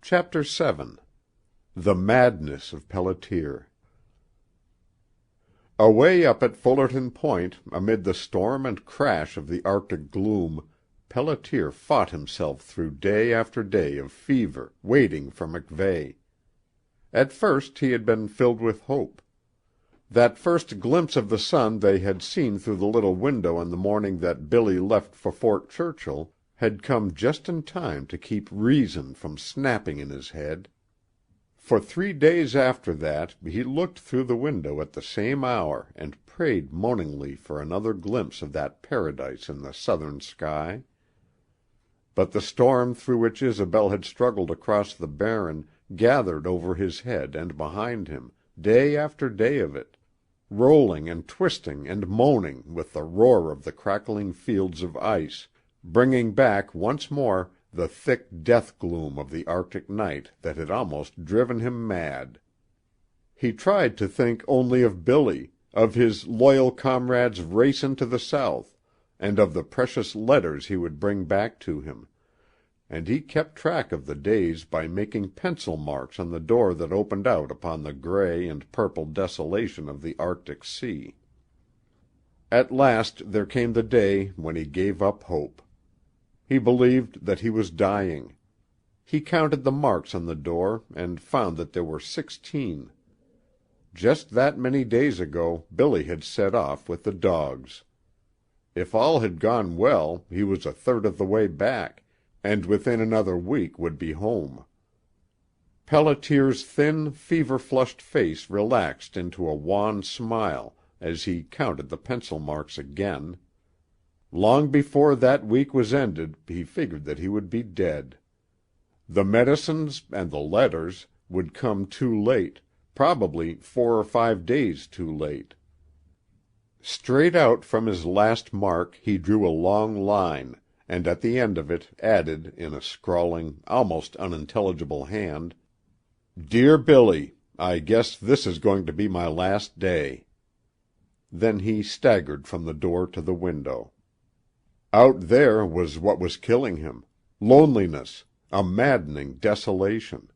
Chapter 7 The Madness of Pelliter Away up at Fullerton Point, amid the storm and crash of the Arctic gloom, Pelliter fought himself through day after day of fever, waiting for MacVeigh. At first he had been filled with hope. That first glimpse of the sun they had seen through the little window on the morning that Billy left for Fort Churchill had come just in time to keep reason from snapping in his head. For 3 days after that he looked through the window at the same hour and prayed moaningly for another glimpse of that paradise in the southern sky. But the storm through which Isobel had struggled across the Barren gathered over his head and behind him, day after day of it, rolling and twisting and moaning with the roar of the crackling fields of ice, bringing back once more the thick death gloom of the Arctic night that had almost driven him mad. He tried to think only of Billy, of his loyal comrade's race into the South, and of the precious letters he would bring back to him, and he kept track of the days by making pencil marks on the door that opened out upon the gray and purple desolation of the Arctic Sea. At last there came the day when he gave up hope. He believed that he was dying. He counted the marks on the door and found that there were 16. Just that many days ago Billy had set off with the dogs. If all had gone well, he was a third of the way back, and within another week would be home. Pelliter's thin, fever-flushed face relaxed into a wan smile as he counted the pencil marks again. Long before that week was ended he figured that he would be dead. The medicines and the letters would come too late, probably 4 or 5 days too late. Straight out from his last mark he drew a long line, and at the end of it added in a scrawling, almost unintelligible hand, "Dear Billy, I guess this is going to be my last day." Then he staggered from the door to the window. Out there was what was killing him: loneliness, a maddening desolation,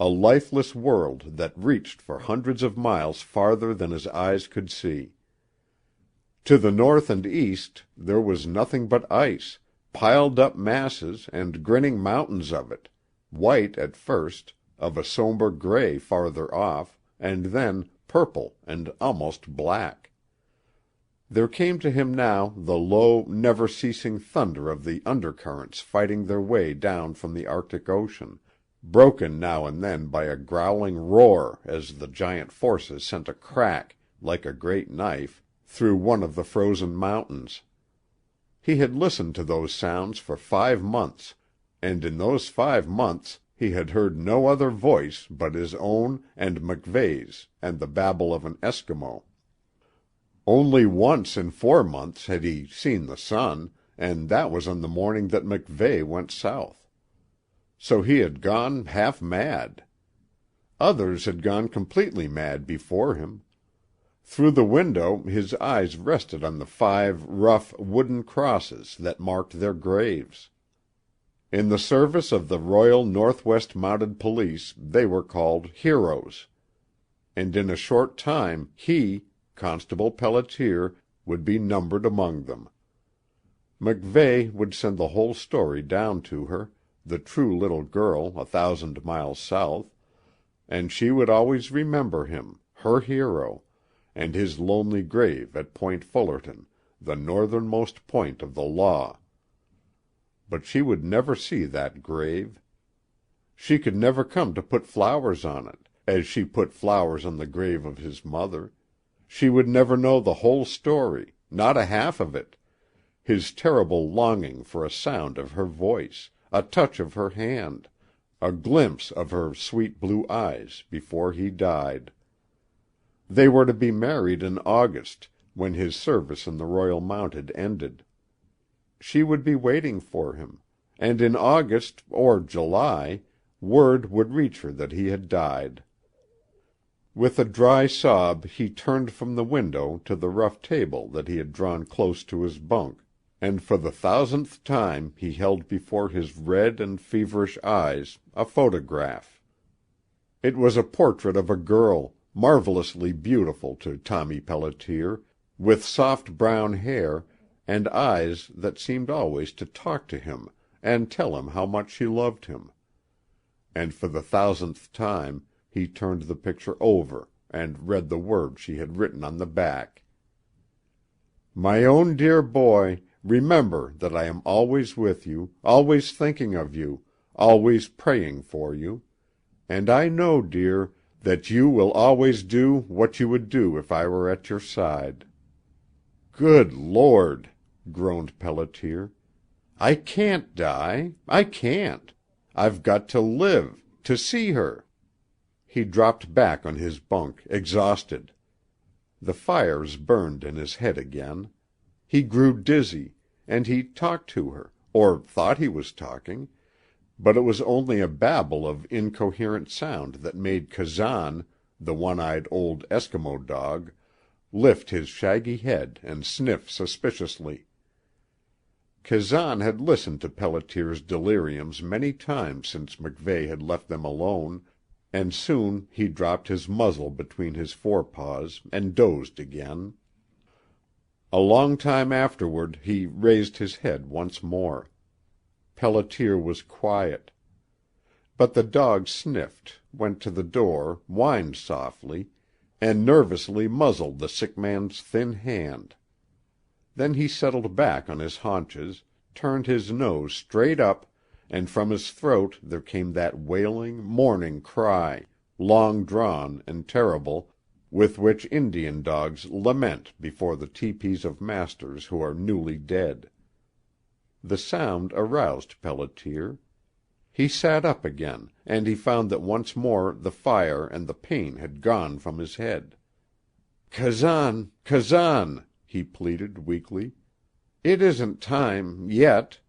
a lifeless world that reached for hundreds of miles farther than his eyes could see. To the north and east there was nothing but ice, piled up masses and grinning mountains of it, white at first, of a somber gray farther off, and then purple and almost black. There came to him now the low, never-ceasing thunder of the undercurrents fighting their way down from the Arctic Ocean, broken now and then by a growling roar as the giant forces sent a crack, like a great knife, through one of the frozen mountains. He had listened to those sounds for 5 months, and in those 5 months he had heard no other voice but his own and MacVeigh's and the babble of an Eskimo. Only once in 4 months had he seen the sun, and that was on the morning that MacVeigh went south. So he had gone half mad. Others had gone completely mad before him. Through the window his eyes rested on the 5 rough wooden crosses that marked their graves. In the service of the Royal Northwest Mounted Police they were called heroes. And in a short time he, Constable Pelliter, would be numbered among them. MacVeigh would send the whole story down to her, the true little girl 1,000 miles south, and she would always remember him, her hero, and his lonely grave at Point Fullerton, the northernmost point of the law. But she would never see that grave. She could never come to put flowers on it, as she put flowers on the grave of his mother. She would never know the whole story, not a half of it, his terrible longing for a sound of her voice, a touch of her hand, a glimpse of her sweet blue eyes before he died. They were to be married in August, when his service in the Royal Mounted ended. She would be waiting for him, and in August or July word would reach her that he had died. With a dry sob he turned from the window to the rough table that he had drawn close to his bunk. and for the 1000th time he held before his red and feverish eyes a photograph. It was a portrait of a girl, marvelously beautiful to Tommy Pelliter, with soft brown hair and eyes that seemed always to talk to him and tell him how much she loved him. And for the 1000th time he turned the picture over and read the words she had written on the back. "My own dear boy, remember that I am always with you, always thinking of you, always praying for you. And I know, dear, that you will always do what you would do if I were at your side." "Good Lord!" groaned Pelliter. "I can't die. I can't. I've got to live, to see her." He dropped back on his bunk, exhausted. The fires burned in his head again. He grew dizzy, and he talked to her, or thought he was talking, but it was only a babble of incoherent sound that made Kazan, the one-eyed old Eskimo dog, lift his shaggy head and sniff suspiciously. Kazan had listened to Pelliter's deliriums many times since MacVeigh had left them alone, and soon he dropped his muzzle between his forepaws and dozed again. A long time afterward he raised his head once more. Pelliter was quiet. But the dog sniffed, went to the door, whined softly, and nervously muzzled the sick man's thin hand. Then he settled back on his haunches, turned his nose straight up, and from his throat there came that wailing, mourning cry, long-drawn and terrible, with which Indian dogs lament before the teepees of masters who are newly dead. The sound aroused Pelliter. He sat up again, and he found that once more the fire and the pain had gone from his head. "Kazan, Kazan," he pleaded weakly. "It isn't time yet."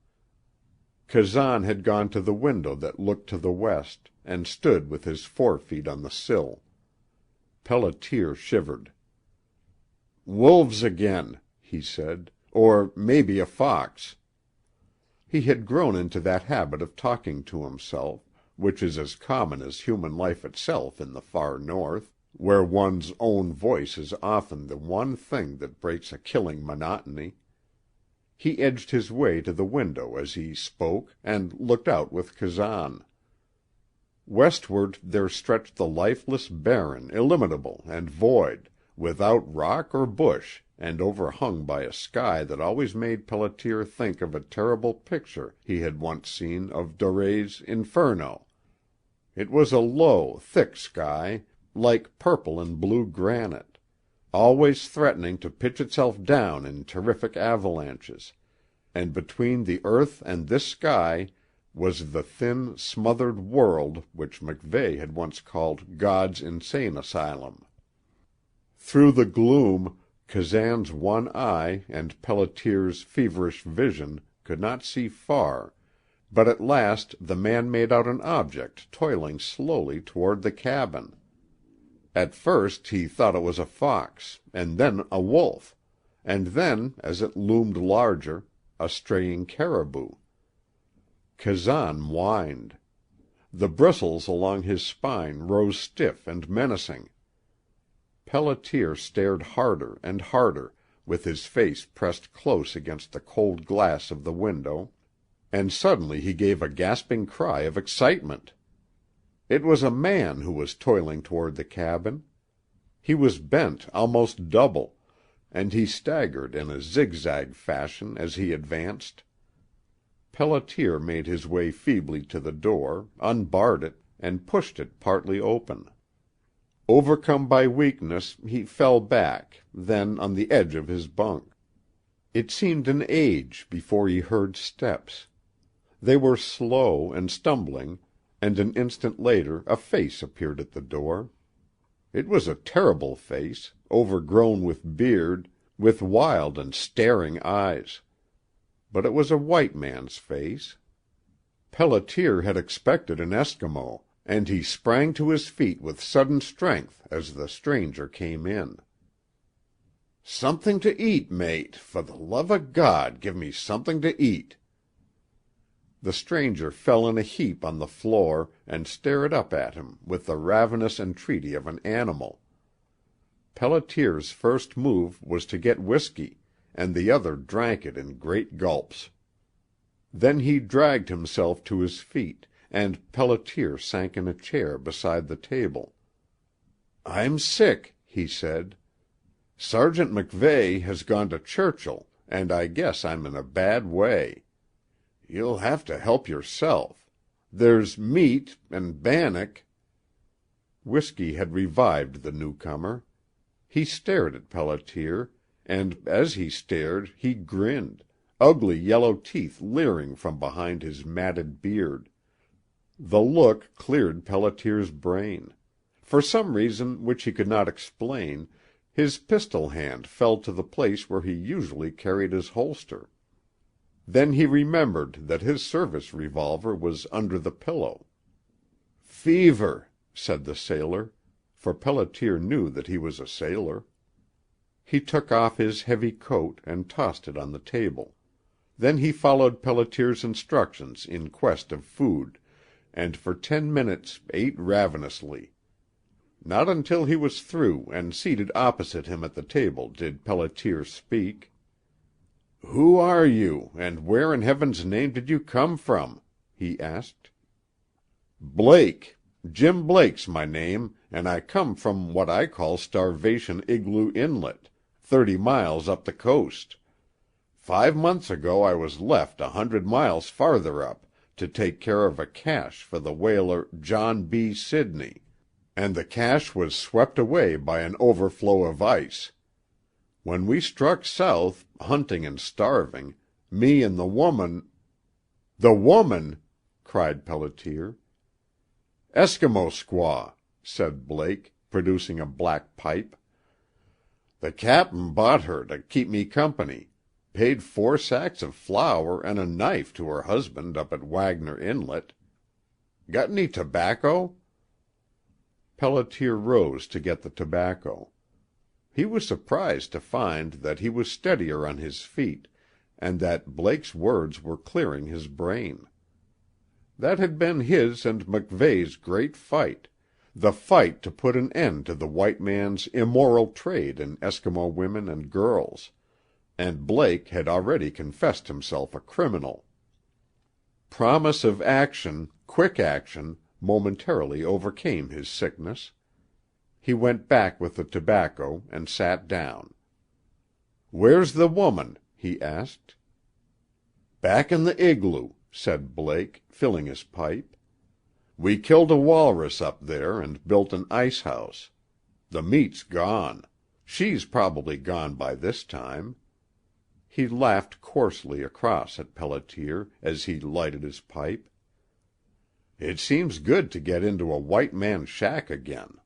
Kazan had gone to the window that looked to the west, and stood with his forefeet on the sill. Pelliter shivered. "Wolves again," he said. "Or maybe a fox." He had grown into that habit of talking to himself, which is as common as human life itself in the far north, where one's own voice is often the one thing that breaks a killing monotony. He edged his way to the window as he spoke and looked out with Kazan. Westward there stretched the lifeless barren, illimitable, and void, without rock or bush, and overhung by a sky that always made Pelliter think of a terrible picture he had once seen of Doré's Inferno. It was a low, thick sky, like purple and blue granite, always threatening to pitch itself down in terrific avalanches, and between the earth and this sky was the thin, smothered world which MacVeigh had once called God's insane asylum. Through the gloom, Kazan's one eye and Pelliter's feverish vision could not see far, but at last the man made out an object toiling slowly toward the cabin. At first he thought it was a fox, and then a wolf, and then, as it loomed larger, a straying caribou. Kazan whined. The bristles along his spine rose stiff and menacing. Pelliter stared harder and harder, with his face pressed close against the cold glass of the window, and suddenly he gave a gasping cry of excitement. It was a man who was toiling toward the cabin. He was bent almost double, and he staggered in a zigzag fashion as he advanced. Pelliter made his way feebly to the door, unbarred it, and pushed it partly open. Overcome by weakness, he fell back, then on the edge of his bunk. It seemed an age before he heard steps. They were slow and stumbling, and an instant later a face appeared at the door. It was a terrible face, overgrown with beard, with wild and staring eyes. But it was a white man's face. Pelliter had expected an Eskimo, and he sprang to his feet with sudden strength as the stranger came in. "Something to eat, mate. For the love of God, give me something to eat." The stranger fell in a heap on the floor and stared up at him with the ravenous entreaty of an animal. Pelliter's first move was to get whiskey, and the other drank it in great gulps. Then he dragged himself to his feet, and Pelliter sank in a chair beside the table. "I'm sick," he said. "Sergeant McVeigh has gone to Churchill, and I guess I'm in a bad way. You'll have to help yourself. There's meat, and bannock—" Whiskey had revived the newcomer. He stared at Pelliter, and as he stared he grinned, ugly yellow teeth leering from behind his matted beard. The look cleared Pelliter's brain. For some reason which he could not explain, his pistol hand fell to the place where he usually carried his holster. Then he remembered that his service revolver was under the pillow. "Fever," said the sailor, for Pelliter knew that he was a sailor. He took off his heavy coat and tossed it on the table. Then he followed Pelliter's instructions in quest of food, and for 10 minutes ate ravenously. Not until he was through and seated opposite him at the table did Pelliter speak. "Who are you, and where in heaven's name did you come from?" he asked. "Blake. Jim Blake's my name, and I come from what I call Starvation Igloo Inlet, 30 miles up the coast. 5 months ago I was left 100 miles farther up to take care of a cache for the whaler John B. Sidney, and the cache was swept away by an overflow of ice. When we struck south, hunting and starving, me and the woman—" "The woman!" cried Pelliter. "Eskimo squaw," said Blake, producing a black pipe. "The cap'n bought her to keep me company. Paid 4 sacks of flour and a knife to her husband up at Wagner Inlet. Got any tobacco?" Pelliter rose to get the tobacco. He was surprised to find that he was steadier on his feet, and that Blake's words were clearing his brain. That had been his and MacVeigh's great fight, the fight to put an end to the white man's immoral trade in Eskimo women and girls, and Blake had already confessed himself a criminal. Promise of action, quick action, momentarily overcame his sickness. He went back with the tobacco and sat down. "Where's the woman?" he asked. "Back in the igloo," said Blake, filling his pipe. "We killed a walrus up there and built an ice house. The meat's gone. She's probably gone by this time." He laughed coarsely across at Pelliter as he lighted his pipe. "It seems good to get into a white man's shack again."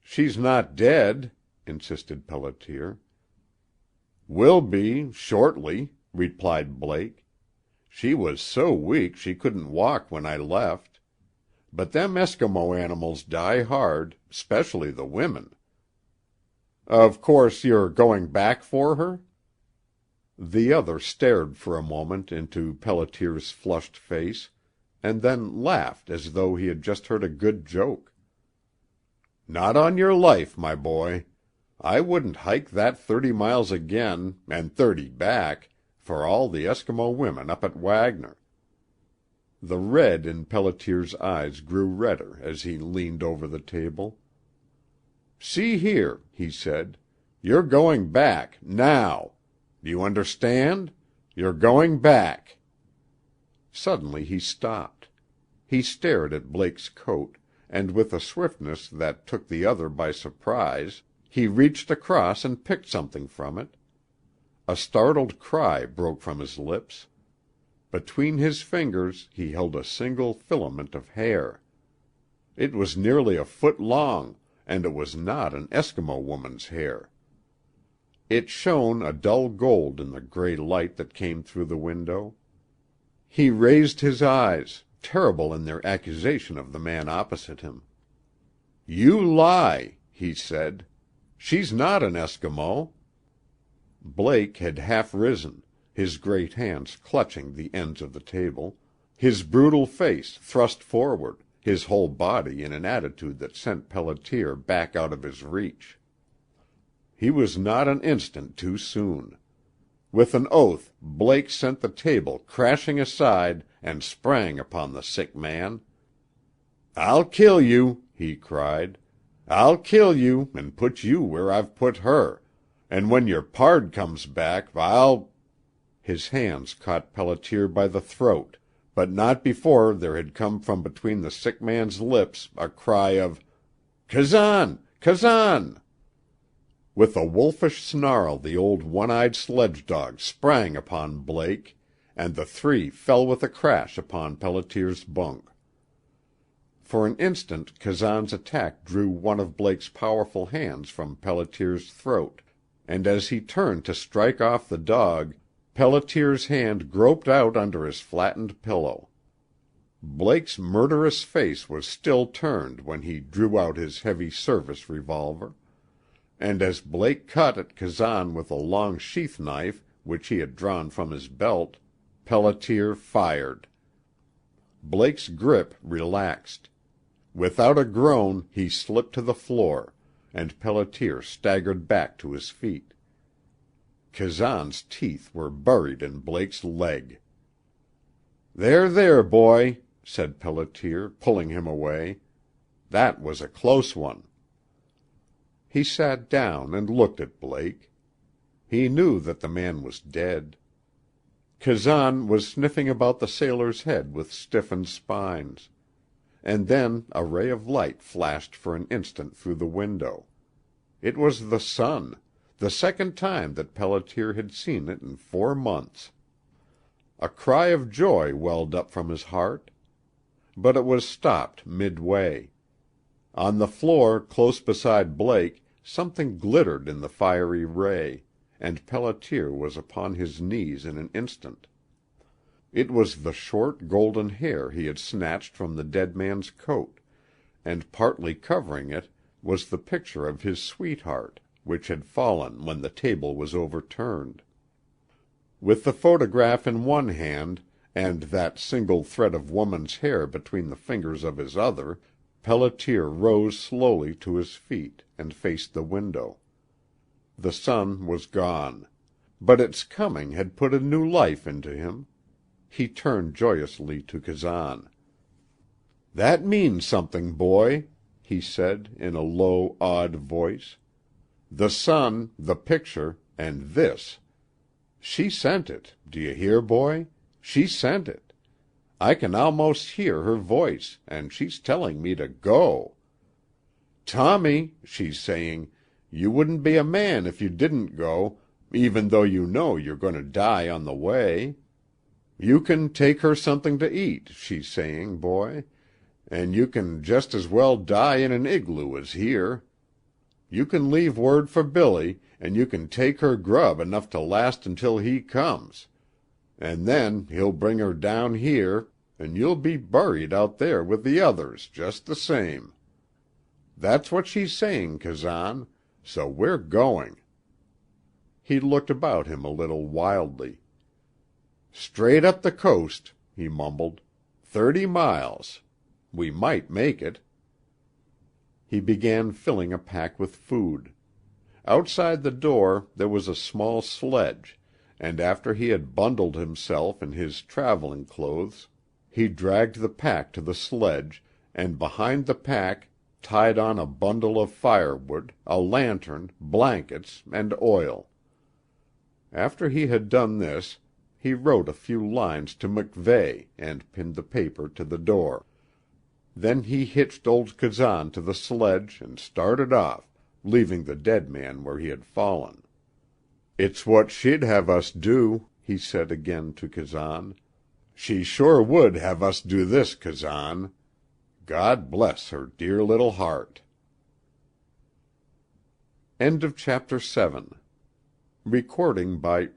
"She's not dead," insisted Pelliter. "Will be, shortly," replied Blake. "She was so weak she couldn't walk when I left. But them Eskimo animals die hard, 'specially the women." "Of course you're going back for her?" The other stared for a moment into Pelliter's flushed face, and then laughed as though he had just heard a good joke. "Not on your life, my boy. I wouldn't hike that 30 miles again, and 30 back, for all the Eskimo women up at Wagner." The red in Pelliter's eyes grew redder as he leaned over the table. "See here," he said, "you're going back, now. Do you understand? You're going back." Suddenly he stopped. He stared at Blake's coat, and with a swiftness that took the other by surprise, he reached across and picked something from it. A startled cry broke from his lips. Between his fingers he held a single filament of hair. It was nearly a foot long, and it was not an Eskimo woman's hair. It shone a dull gold in the gray light that came through the window. He raised his eyes, terrible in their accusation of the man opposite him. "You lie," he said. "She's not an Eskimo. Blake had half risen, his great hands clutching the ends of the table, his brutal face thrust forward, his whole body in an attitude that sent Pelliter back out of his reach. He was not an instant too soon. With an oath, Blake sent the table crashing aside and sprang upon the sick man. "I'll kill you," he cried. "I'll kill you and put you where I've put her. And when your pard comes back, I'll—" His hands caught Pelliter by the throat, but not before there had come from between the sick man's lips a cry of "Kazan! Kazan!" With a wolfish snarl the old one-eyed sledge dog sprang upon Blake, and the three fell with a crash upon Pelliter's bunk. For an instant Kazan's attack drew one of Blake's powerful hands from Pelliter's throat, and as he turned to strike off the dog, Pelliter's hand groped out under his flattened pillow. Blake's murderous face was still turned when he drew out his heavy service revolver. And as Blake cut at Kazan with a long sheath knife which he had drawn from his belt, Pelliter fired. Blake's grip relaxed. Without a groan he slipped to the floor, and Pelliter staggered back to his feet. Kazan's teeth were buried in Blake's leg. "There, there, boy," said Pelliter, pulling him away. "That was a close one." He sat down and looked at Blake. He knew that the man was dead. Kazan was sniffing about the sailor's head with stiffened spines. And then a ray of light flashed for an instant through the window. It was the sun, the second time that Pelliter had seen it in 4 months. A cry of joy welled up from his heart. But it was stopped midway. On the floor close beside Blake something glittered in the fiery ray, and Pelliter was upon his knees in an instant. It was the short golden hair he had snatched from the dead man's coat, and partly covering it was the picture of his sweetheart, which had fallen when the table was overturned. With the photograph in one hand, and that single thread of woman's hair between the fingers of his other, Pelliter rose slowly to his feet and faced the window. The sun was gone, but its coming had put a new life into him. He turned joyously to Kazan. "That means something, boy," he said in a low, awed voice. "The sun, the picture, and this. She sent it, do you hear, boy? She sent it. I can almost hear her voice, and she's telling me to go. 'Tommy,' she's saying, 'you wouldn't be a man if you didn't go, even though you know you're going to die on the way. You can take her something to eat,' she's saying, boy, 'and you can just as well die in an igloo as here. You can leave word for Billy, and you can take her grub enough to last until he comes. And then he'll bring her down here, and you'll be buried out there with the others just the same. That's what she's saying, Kazan, so we're going.'" He looked about him a little wildly. "Straight up the coast," he mumbled. 30 miles. We might make it." He began filling a pack with food. Outside the door there was a small sledge, and after he had bundled himself in his traveling clothes, he dragged the pack to the sledge, and behind the pack tied on a bundle of firewood, a lantern, blankets, and oil. After he had done this, he wrote a few lines to MacVeigh and pinned the paper to the door. Then he hitched old Kazan to the sledge and started off, leaving the dead man where he had fallen. "It's what she'd have us do," he said again to Kazan. "She sure would have us do this, Kazan. God bless her dear little heart." End of chapter 7. Recording by